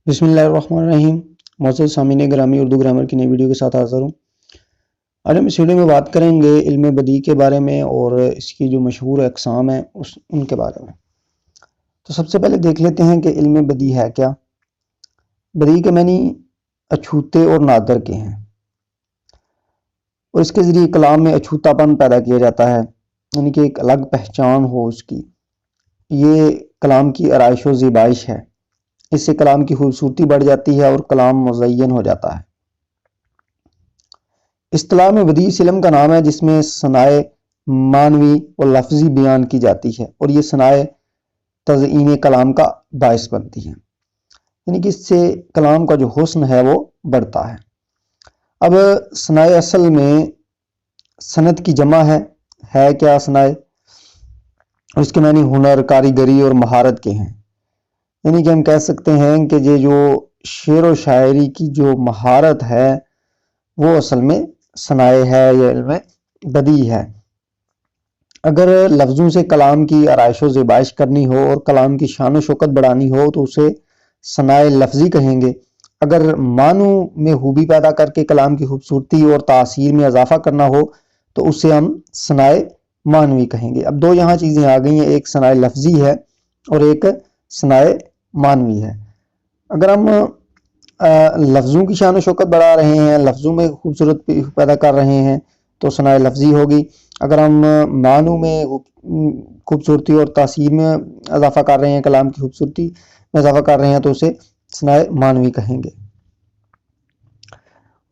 بسم اللہ الرحمن الرحیم۔ معزز سامعین گرامی، اردو گرامر کی نئی ویڈیو کے ساتھ حاضر ہوں۔ آج ہم اس ویڈیو میں بات کریں گے علم بدیع کے بارے میں اور اس کی جو مشہور اقسام ہیں ان کے بارے میں۔ تو سب سے پہلے دیکھ لیتے ہیں کہ علم بدیع ہے کیا۔ بدیع کے معنی اچھوتے اور نادر کے ہیں، اور اس کے ذریعے کلام میں اچھوتا پن پیدا کیا جاتا ہے، یعنی کہ ایک الگ پہچان ہو اس کی۔ یہ کلام کی آرائش و زیبائش ہے، اس سے کلام کی خوبصورتی بڑھ جاتی ہے اور کلام مزین ہو جاتا ہے۔ اصطلاح میں بدیع اس علم کا نام ہے جس میں صنائع معنوی اور لفظی بیان کی جاتی ہے، اور یہ صنائع تزئین کلام کا باعث بنتی ہیں، یعنی کہ اس سے کلام کا جو حسن ہے وہ بڑھتا ہے۔ اب صنائع اصل میں صنعت کی جمع ہے کیا صنائع؟ اور اس کے معنی ہنر، کاریگری اور مہارت کے ہیں، یعنی کہ ہم کہہ سکتے ہیں کہ یہ جو شعر و شاعری کی جو مہارت ہے وہ اصل میں صنائع ہے یا علم بدیع ہے۔ اگر لفظوں سے کلام کی آرائش و زیبائش کرنی ہو اور کلام کی شان و شوکت بڑھانی ہو تو اسے صنائع لفظی کہیں گے۔ اگر معنوں میں خوبی پیدا کر کے کلام کی خوبصورتی اور تاثیر میں اضافہ کرنا ہو تو اسے ہم صنائع معنوی کہیں گے۔ اب دو یہاں چیزیں آ گئی ہیں، ایک صنائع لفظی ہے اور ایک صنائع معنوی ہے۔ اگر ہم لفظوں کی شان و شوکت بڑھا رہے ہیں، لفظوں میں خوبصورت پیدا کر رہے ہیں تو صنائع لفظی ہوگی۔ اگر ہم معنوں میں خوبصورتی اور تاثیر میں اضافہ کر رہے ہیں، کلام کی خوبصورتی میں اضافہ کر رہے ہیں تو اسے صنائع معنوی کہیں گے۔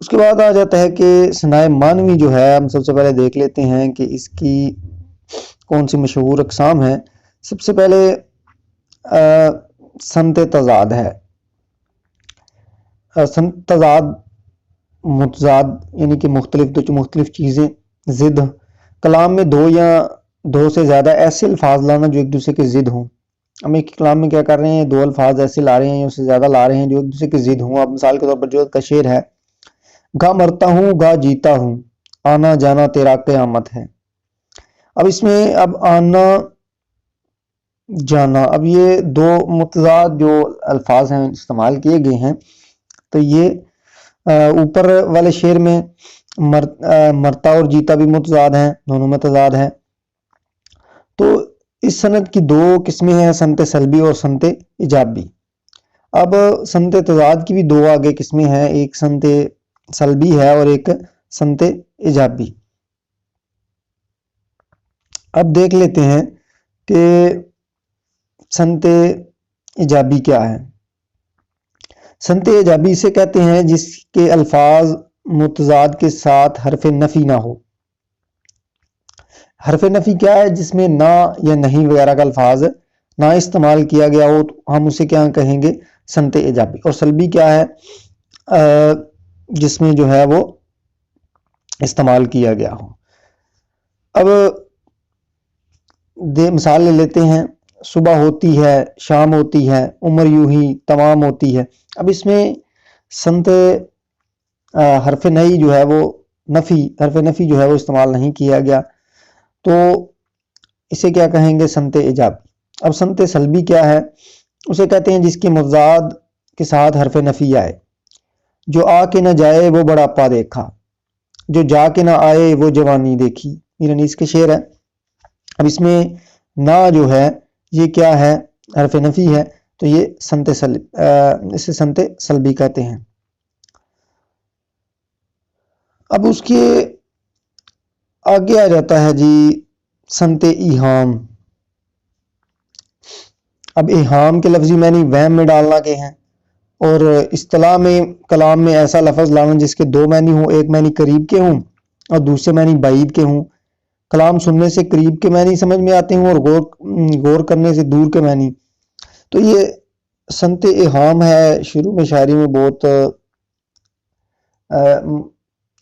اس کے بعد آ جاتا ہے کہ صنائع معنوی جو ہے، ہم سب سے پہلے دیکھ لیتے ہیں کہ اس کی کون سی مشہور اقسام ہیں۔ سب سے پہلے صنعت تضاد ہے۔ صنعت تضاد متضاد یعنی کہ مختلف چیزیں ضد، کلام میں دو یا دو سے زیادہ ایسے الفاظ لانا جو ایک دوسرے کے ضد ہوں۔ ہم ایک کلام میں کیا کر رہے ہیں، دو الفاظ ایسے لا رہے ہیں یا اس سے زیادہ لا رہے ہیں جو ایک دوسرے کے ضد ہوں۔ اب مثال کے طور پر جو کا شعر ہے، گاہ مرتا ہوں گاہ جیتا ہوں، آنا جانا تیرا قیامت ہے۔ اب اس میں آنا جانا، اب یہ دو متضاد جو الفاظ ہیں استعمال کیے گئے ہیں، تو یہ اوپر والے شعر میں مرتا اور جیتا بھی متضاد ہیں، دونوں میں تضاد ہے۔ تو اس صنعت کی دو قسمیں ہیں، صنعت سلبی اور صنعت ایجابی۔ اب صنعت تضاد کی بھی دو آگے قسمیں ہیں، ایک صنعت سلبی ہے اور ایک صنعت ایجابی۔ اب دیکھ لیتے ہیں کہ صنعت ایجابی کیا ہے۔ صنعت ایجابی اسے کہتے ہیں جس کے الفاظ متضاد کے ساتھ حرف نفی نہ ہو۔ حرف نفی کیا ہے؟ جس میں نہ یا نہیں وغیرہ کا الفاظ نہ استعمال کیا گیا ہو تو ہم اسے کیا کہیں گے، صنعت ایجابی۔ اور سلبی کیا ہے؟ جس میں جو ہے وہ استعمال کیا گیا ہو۔ اب مثال لے لیتے ہیں، صبح ہوتی ہے، شام ہوتی ہے، عمر یوں ہی تمام ہوتی ہے۔ اب اس میں صنعت حرف نئی جو ہے وہ حرف نفی جو ہے وہ استعمال نہیں کیا گیا، تو اسے کیا کہیں گے، صنعت ایجابی۔ اب صنعت سلبی کیا ہے؟ اسے کہتے ہیں جس کے متضاد کے ساتھ حرف نفی آئے۔ جو آ کے نہ جائے وہ بڑھاپا دیکھا، جو جا کے نہ آئے وہ جوانی دیکھی، میرانیس کے شعر ہے۔ اب اس میں نہ جو ہے یہ کیا ہے، حرف نفی ہے، تو یہ اسے صنعت سلبی کہتے ہیں۔ اب اس کے آگے آ جاتا ہے جی صنعت ایہام۔ اب ایہام کے لفظی معنی وہم میں ڈالنا کے ہیں، اور اصطلاح میں کلام میں ایسا لفظ لانا جس کے دو معنی ہوں، ایک معنی قریب کے ہوں اور دوسرے معنی بعید کے ہوں۔ کلام سننے سے قریب کے معنی سمجھ میں آتے ہوں اور غور کرنے سے دور کے معنی، تو یہ صنعت ایہام ہے۔ شروع میں شاعری میں بہت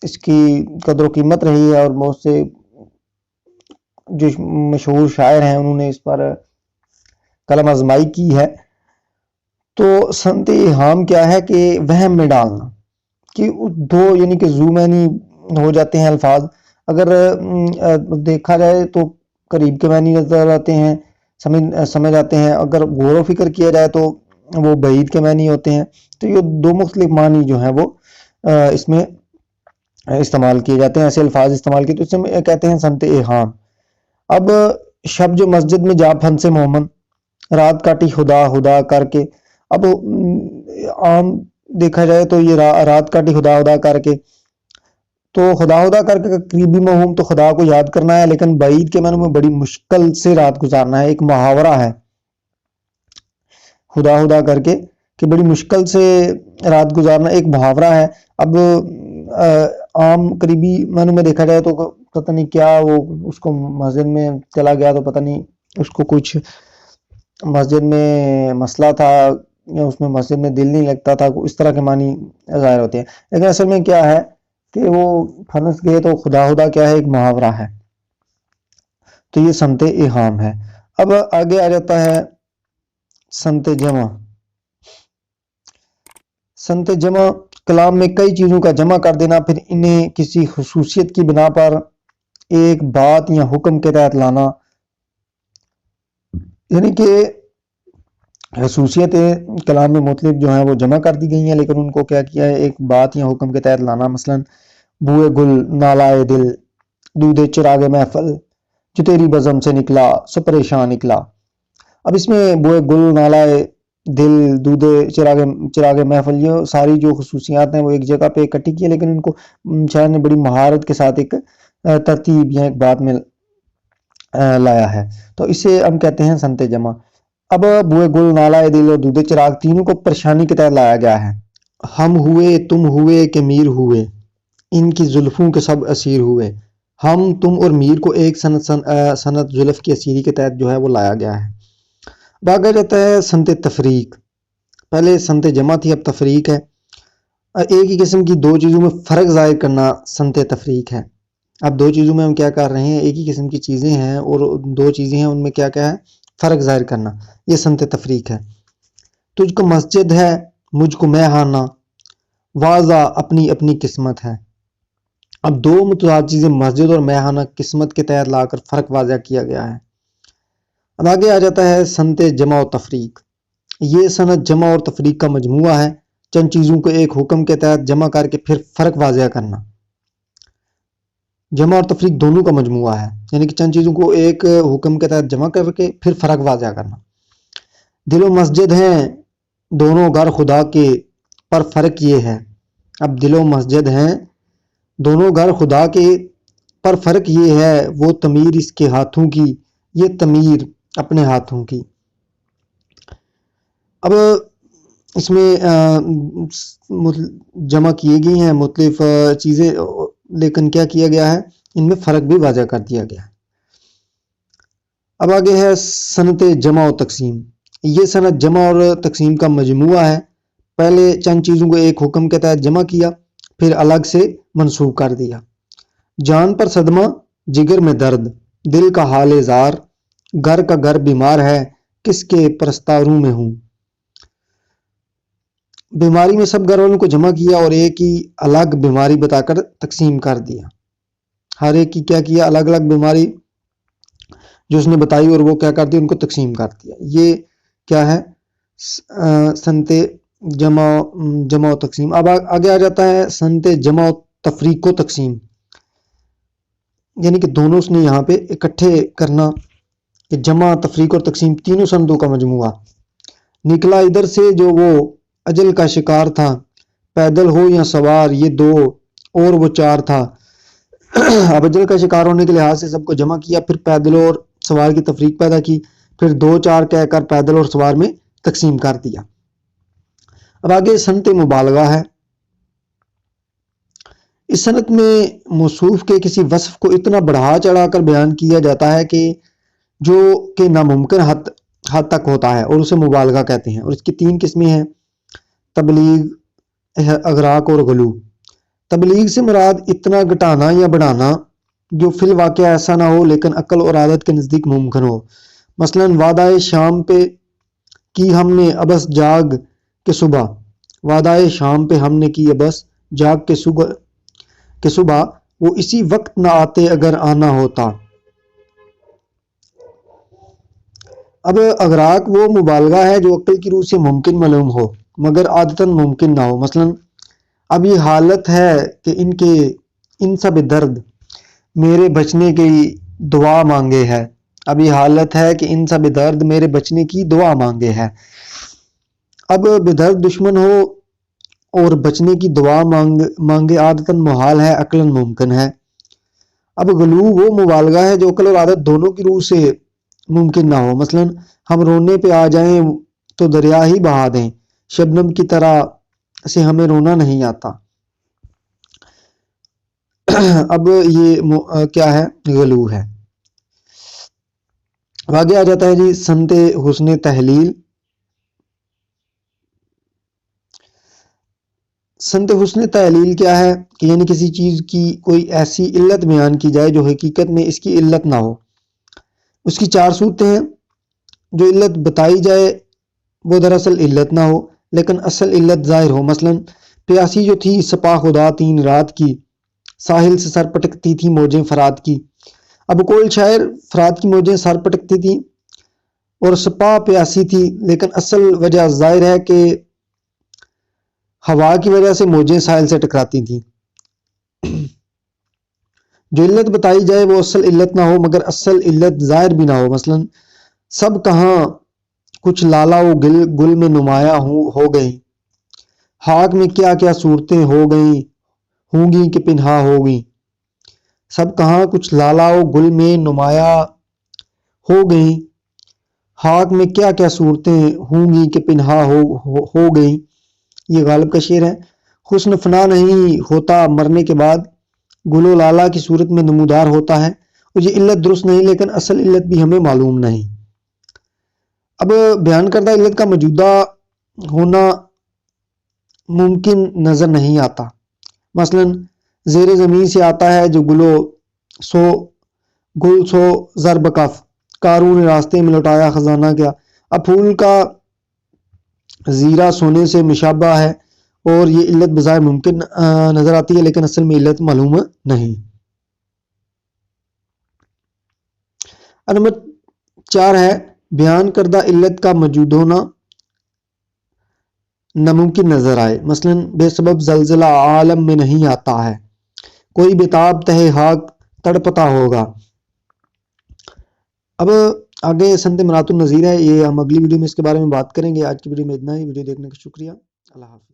اس کی قدر و قیمت رہی ہے، اور بہت سے جو مشہور شاعر ہیں انہوں نے اس پر قلم آزمائی کی ہے۔ تو صنعت ایہام کیا ہے کہ وہم میں ڈالنا، کہ دو یعنی کہ ذو معنی ہو جاتے ہیں الفاظ، اگر دیکھا جائے تو قریب کے معنی نظر آتے ہیں، سمجھ آتے ہیں، اگر غور و فکر کیا جائے تو وہ بعید کے معنی ہوتے ہیں. تو یہ دو مختلف معنی جو ہیں وہ اس میں استعمال کیے جاتے ہیں. ایسے الفاظ استعمال کیے تو اس میں کہتے ہیں سنت ایہام. اب شب جو مسجد میں جا پھنسے مومن، رات کاٹی خدا خدا کر کے. اب عام دیکھا جائے تو یہ رات کاٹی خدا خدا کر کے، تو خدا خدا کر کے قریبی مفہوم تو خدا کو یاد کرنا ہے، لیکن بعید کے معنی میں بڑی مشکل سے رات گزارنا ہے. ایک محاورہ ہے خدا خدا کر کے کہ بڑی مشکل سے رات گزارنا، ایک محاورہ ہے. اب عام قریبی معنی میں دیکھا جائے تو پتہ نہیں کیا وہ اس کو مسجد میں چلا گیا تو پتہ نہیں اس کو کچھ مسجد میں مسئلہ تھا یا اس میں مسجد میں دل نہیں لگتا تھا، اس طرح کے معنی ظاہر ہوتے ہیں. لیکن اصل میں کیا ہے کہ وہ پھنس گئے تو خدا خدا کیا ہے، ایک محاورہ ہے. تو یہ سنت ایہام ہے. اب آگے آ جاتا ہے سنت جمع. سنت جمع کلام میں کئی چیزوں کا جمع کر دینا، پھر انہیں کسی خصوصیت کی بنا پر ایک بات یا حکم کے تحت لانا. یعنی کہ خصوصیتیں کلام میں مختلف جو ہیں وہ جمع کر دی گئی ہیں، لیکن ان کو کیا کیا ہے، ایک بات یا حکم کے تحت لانا. مثلا بوئے گل نالائے دل، دودے چراغ محفل، جو تیری بزم سے نکلا سو پریشان نکلا. اب اس میں بوئے گل نالائے دل، دودے چراغ محفل، یہ ساری جو خصوصیات ہیں وہ ایک جگہ پہ اکٹھی کی ہے، لیکن ان کو شاعر نے بڑی مہارت کے ساتھ ایک ترتیب یا ایک بات میں لایا ہے. تو اسے ہم کہتے ہیں سنت جمع. اب بوئے گل نالائے دل اور دودے چراغ تینوں کو پریشانی کے تحت لایا گیا ہے. ہم ہوئے تم ہوئے کہ میر ہوئے، ان کی زلفوں کے سب اسیر ہوئے. ہم تم اور میر کو ایک سنت زلف کی اسیری کے تحت جو ہے وہ لایا گیا ہے. باقی جاتا ہے سنت تفریق. پہلے سنت جمع تھی، اب تفریق ہے. ایک ہی قسم کی دو چیزوں میں فرق ظاہر کرنا سنت تفریق ہے. اب دو چیزوں میں ہم کیا کر رہے ہیں، ایک ہی قسم کی چیزیں ہیں اور دو چیزیں ہیں، ان میں کیا کیا ہے، فرق ظاہر کرنا. یہ سنت تفریق ہے. تجھ کو مسجد ہے مجھ کو میخانہ، واضح اپنی اپنی قسمت ہے. اب دو متضاد چیزیں مسجد اور میخانہ قسمت کے تحت لا کر فرق واضح کیا گیا ہے. اب آگے آ جاتا ہے سنت جمع و تفریق. یہ سنت جمع اور تفریق کا مجموعہ ہے. چند چیزوں کو ایک حکم کے تحت جمع کر کے پھر فرق واضح کرنا. جمع اور تفریق دونوں کا مجموعہ ہے، یعنی کہ چند چیزوں کو ایک حکم کے تحت جمع کر کے پھر فرق واضح کرنا. دل و مسجد ہیں دونوں گھر خدا کے، پر فرق یہ ہے. اب دل و مسجد ہیں دونوں گھر خدا کے، پر فرق یہ ہے، وہ تعمیر اس کے ہاتھوں کی، یہ تعمیر اپنے ہاتھوں کی. اب اس میں جمع کیے گئی ہیں مختلف چیزیں، لیکن کیا کیا گیا ہے، ان میں فرق بھی واضح کر دیا گیا ہے. اب آگے ہے سنت جمع و تقسیم. یہ سنت جمع اور تقسیم کا مجموعہ ہے. پہلے چند چیزوں کو ایک حکم کے تحت جمع کیا، پھر الگ سے منسوب کر دیا. جان پر صدمہ جگر میں درد، دل کا حال زار، گھر کا گھر بیمار ہے کس کے پرستاروں میں ہوں. بیماری میں سب گھر والوں کو جمع کیا اور ایک ہی الگ بیماری بتا کر تقسیم کر دیا. ہر ایک کی کیا کیا، الگ الگ بیماری جو اس نے بتائی اور وہ کیا کر دی، ان کو تقسیم کر دیا. یہ کیا ہے، سنت جمع و تقسیم. اب آگے آ جاتا ہے سنت جمع و تفریق و تقسیم. یعنی کہ دونوں اس نے یہاں پہ اکٹھے کرنا کہ جمع تفریق اور تقسیم تینوں سنتوں کا مجموعہ. نکلا ادھر سے جو وہ اجل کا شکار تھا، پیدل ہو یا سوار یہ دو اور وہ چار تھا. اب اجل کا شکار ہونے کے لحاظ سے سب کو جمع کیا، پھر پیدل اور سوار کی تفریق پیدا کی، پھر دو چار کہہ کر پیدل اور سوار میں تقسیم کر دیا. اب آگے سنت مبالغہ ہے. اس سنت میں موصوف کے کسی وصف کو اتنا بڑھا چڑھا کر بیان کیا جاتا ہے کہ جو کہ ناممکن حد تک ہوتا ہے، اور اسے مبالغہ کہتے ہیں. اور اس کی تین قسمیں ہیں، تبلیغ، اغراق اور غلو. تبلیغ سے مراد اتنا گھٹانا یا بڑھانا جو فی الواقع ایسا نہ ہو لیکن عقل اور عادت کے نزدیک ممکن ہو. مثلا وعدہ شام پہ کی ہم نے ابس جاگ کے صبح، وعدہ شام پہ ہم نے کی ابس جاگ کے صبح وہ اسی وقت نہ آتے اگر آنا ہوتا. اب اغراق وہ مبالغہ ہے جو عقل کی روح سے ممکن معلوم ہو مگر عادتاً ممکن نہ ہو. مثلا اب یہ حالت ہے کہ ان سب درد میرے بچنے کی دعا مانگے ہے. اب یہ حالت ہے کہ ان سب درد میرے بچنے کی دعا مانگے ہے. اب بدرد دشمن ہو اور بچنے کی دعا مانگے عادتاً محال ہے عقلاً ممکن ہے. اب غلو وہ مبالغہ ہے جو عقل اور عادت دونوں کی روح سے ممکن نہ ہو. مثلا ہم رونے پہ آ جائیں تو دریا ہی بہا دیں، شبنم کی طرح سے ہمیں رونا نہیں آتا. اب یہ کیا ہے؟ غلو ہے. اب آگے آ جاتا ہے جی سمت حسن تحلیل. سمت حسن تحلیل کیا ہے کہ یعنی کسی چیز کی کوئی ایسی علت بیان کی جائے جو حقیقت میں اس کی علت نہ ہو. اس کی چار صورتیں ہیں. جو علت بتائی جائے وہ دراصل علت نہ ہو لیکن اصل علت ظاہر ہو. مثلا پیاسی جو تھی سپاہ خدا 3 رات کی، ساحل سے سر پٹکتی تھی موجیں فرات کی. اب کوئی شاعر فرات کی موجیں سر پٹکتی تھی اور سپاہ پیاسی تھی، لیکن اصل وجہ ظاہر ہے کہ ہوا کی وجہ سے موجیں ساحل سے ٹکراتی تھیں. جو علت بتائی جائے وہ اصل علت نہ ہو مگر اصل علت ظاہر بھی نہ ہو. مثلا سب کہاں کچھ لالا و گل میں نمایاں ہو گئی، خاک میں کیا کیا صورتیں ہو گئیں ہوں گی کہ پنہا ہو گئیں. سب کہاں کچھ لالا و گل میں نمایاں ہو گئیں، خاک میں کیا کیا صورتیں ہوں گی کہ پنہا ہو گئیں. یہ غالب کا شعر ہے. حسن فنا نہیں ہوتا مرنے کے بعد، گل و لالا کی صورت میں نمودار ہوتا ہے. اور یہ علت درست نہیں لیکن اصل علت بھی ہمیں معلوم نہیں. اب بیان کردہ علت کا موجودہ ہونا ممکن نظر نہیں آتا. مثلا زیر زمین سے آتا ہے جو گل سو ضرب کف، قارون راستے میں لوٹایا خزانہ کیا. اب پھول کا زیرہ سونے سے مشابہ ہے اور یہ علت بظاہر ممکن نظر آتی ہے لیکن اصل میں علت معلوم نہیں. نمبر 4 ہے بیان کردہ علت کا موجود ہونا ناممکن نظر آئے. مثلا بے سبب زلزلہ عالم میں نہیں آتا ہے، کوئی بےتاب تہ خاک تڑپتا ہوگا. اب آگے سمت مناط النظیر ہے، یہ ہم اگلی ویڈیو میں اس کے بارے میں بات کریں گے. آج کی ویڈیو میں اتنا ہی. ویڈیو دیکھنے کا شکریہ. اللہ حافظ.